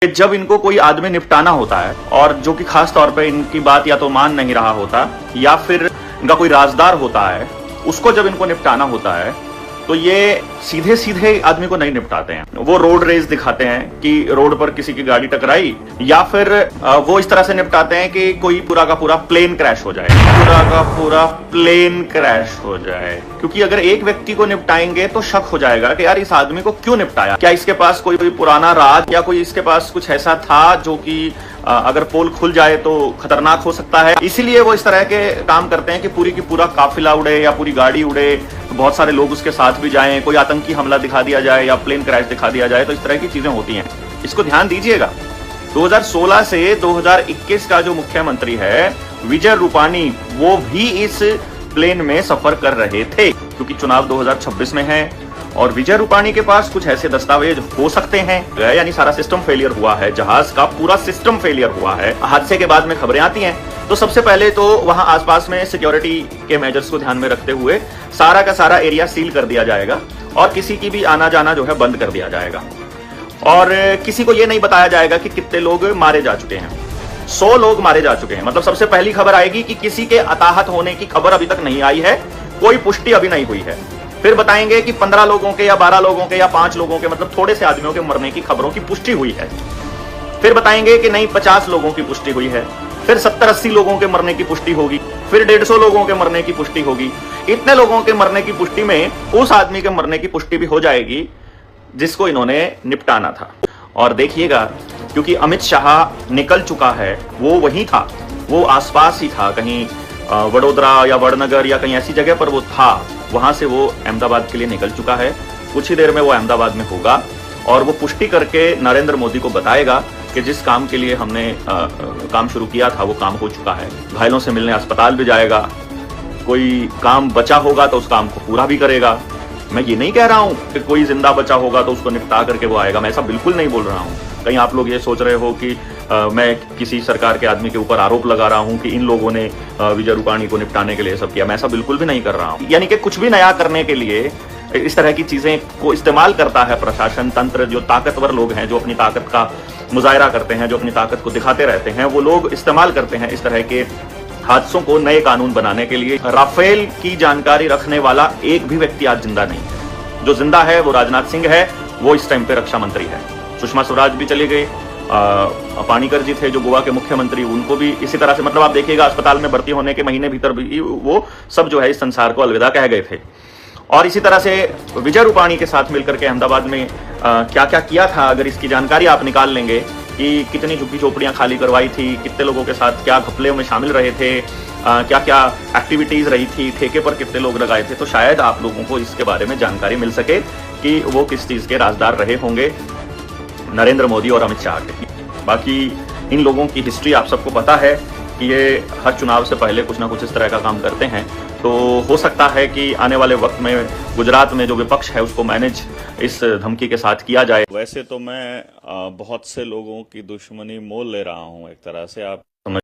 जब इनको कोई आदमी निपटाना होता है और जो कि खास तौर पे इनकी बात या तो मान नहीं रहा होता या फिर इनका कोई राजदार होता है, उसको जब इनको निपटाना होता है तो ये सीधे सीधे आदमी को नहीं निपटाते हैं। वो रोड रेस दिखाते हैं कि रोड पर किसी की गाड़ी टकराई, या फिर वो इस तरह से निपटाते हैं कि कोई पूरा का पूरा प्लेन क्रैश हो जाए, पूरा का पूरा प्लेन क्रैश हो जाए। क्योंकि अगर एक व्यक्ति को निपटाएंगे तो शक हो जाएगा कि यार इस आदमी को क्यों निपटाया, क्या इसके पास कोई पुराना राज या कोई इसके पास कुछ ऐसा था जो कि अगर पोल खुल जाए तो खतरनाक हो सकता है। इसीलिए वो इस तरह के काम करते हैं कि पूरी की पूरा काफिला उड़े या पूरी गाड़ी उड़े, बहुत सारे लोग उसके साथ भी जाएं, कोई आतंकी हमला दिखा दिया जाए या प्लेन क्रैश दिखा दिया जाए। तो इस तरह की चीजें होती हैं, इसको ध्यान दीजिएगा। 2016 से 2021 का जो मुख्यमंत्री है विजय रूपाणी, वो भी इस प्लेन में सफर कर रहे थे, क्योंकि चुनाव 2026 में है और विजय रूपाणी के पास कुछ ऐसे दस्तावेज हो सकते हैं, यानी सारा सिस्टम फेलियर हुआ है, जहाज का पूरा सिस्टम फेलियर हुआ है। हादसे के बाद में खबरें आती हैं तो सबसे पहले तो वहां आसपास में सिक्योरिटी के मेजर्स को ध्यान में रखते हुए सारा का सारा एरिया सील कर दिया जाएगा और किसी की भी आना जाना जो है बंद कर दिया जाएगा। और किसी को यह नहीं बताया जाएगा कि कितने लोग मारे जा चुके हैं। 100 लोग मारे जा चुके हैं। मतलब सबसे पहली खबर आएगी कि किसी के हताहत होने की खबर अभी तक नहीं आई है, कोई पुष्टि अभी नहीं हुई है। फिर बताएंगे कि 15 लोगों के या 12 लोगों के या 5 लोगों के, मतलब थोड़े से आदमियों के मरने की खबरों की पुष्टि हुई है। फिर बताएंगे कि नहीं 50 लोगों की पुष्टि हुई है। फिर 70-80 लोगों के मरने की पुष्टि होगी। फिर 150 लोगों के मरने की पुष्टि होगी। इतने लोगों के मरने की पुष्टि में उस आदमी के मरने की पुष्टि भी हो जाएगी जिसको इन्होंने निपटाना था। और देखिएगा, क्योंकि अमित शाह निकल चुका है, वो वहीं था, वो आसपास ही था, कहीं वडोदरा या वडनगर या कहीं ऐसी जगह पर वो था। वहां से वो अहमदाबाद के लिए निकल चुका है। कुछ ही देर में वो अहमदाबाद में होगा और वो पुष्टि करके नरेंद्र मोदी को बताएगा कि जिस काम के लिए हमने काम शुरू किया था वो काम हो चुका है। घायलों से मिलने अस्पताल भी जाएगा, कोई काम बचा होगा तो उस काम को पूरा भी करेगा। मैं ये नहीं कह रहा हूं कि कोई जिंदा बचा होगा तो उसको निपटा करके वो आएगा, मैं ऐसा बिल्कुल नहीं बोल रहा हूं। कहीं आप लोग ये सोच रहे हो कि मैं किसी सरकार के आदमी के ऊपर आरोप लगा रहा हूं कि इन लोगों ने विजय रूपाणी को निपटाने के लिए सब किया, मैं ऐसा बिल्कुल भी नहीं कर रहा हूं। यानी कि कुछ भी नया करने के लिए इस तरह की चीजें को इस्तेमाल करता है प्रशासन तंत्र। जो ताकतवर लोग हैं, जो अपनी ताकत का मुजाहरा करते हैं, जो अपनी ताकत को दिखाते रहते हैं, वो लोग इस्तेमाल करते हैं इस तरह के हादसों को नए कानून बनाने के लिए। राफेल की जानकारी रखने वाला एक भी व्यक्ति आज जिंदा नहीं है। जो जिंदा है वो राजनाथ सिंह है, वो इस टाइम पे रक्षा मंत्री है। सुषमा स्वराज भी चली गई, पानीकर जी थे जो गोवा के मुख्यमंत्री, उनको भी इसी तरह से, मतलब आप देखिएगा अस्पताल में भर्ती होने के महीने भीतर भी वो सब जो है इस संसार को अलविदा कह गए थे। और इसी तरह से विजय रूपाणी के साथ मिलकर के अहमदाबाद में क्या क्या किया था, अगर इसकी जानकारी आप निकाल लेंगे कि कितनी झुग्गी झोपड़ियां खाली करवाई थी, कितने लोगों के साथ क्या घपले में शामिल रहे थे, क्या क्या एक्टिविटीज रही थी, ठेके पर कितने लोग लगाए थे, तो शायद आप लोगों को इसके बारे में जानकारी मिल सके कि वो किस चीज के राजदार रहे होंगे, नरेंद्र मोदी और अमित शाह के। बाकी इन लोगों की हिस्ट्री आप सबको पता है कि ये हर चुनाव से पहले कुछ ना कुछ इस तरह का काम करते हैं। तो हो सकता है कि आने वाले वक्त में गुजरात में जो विपक्ष है उसको मैनेज इस धमकी के साथ किया जाए। वैसे तो मैं बहुत से लोगों की दुश्मनी मोल ले रहा हूं एक तरह से। आप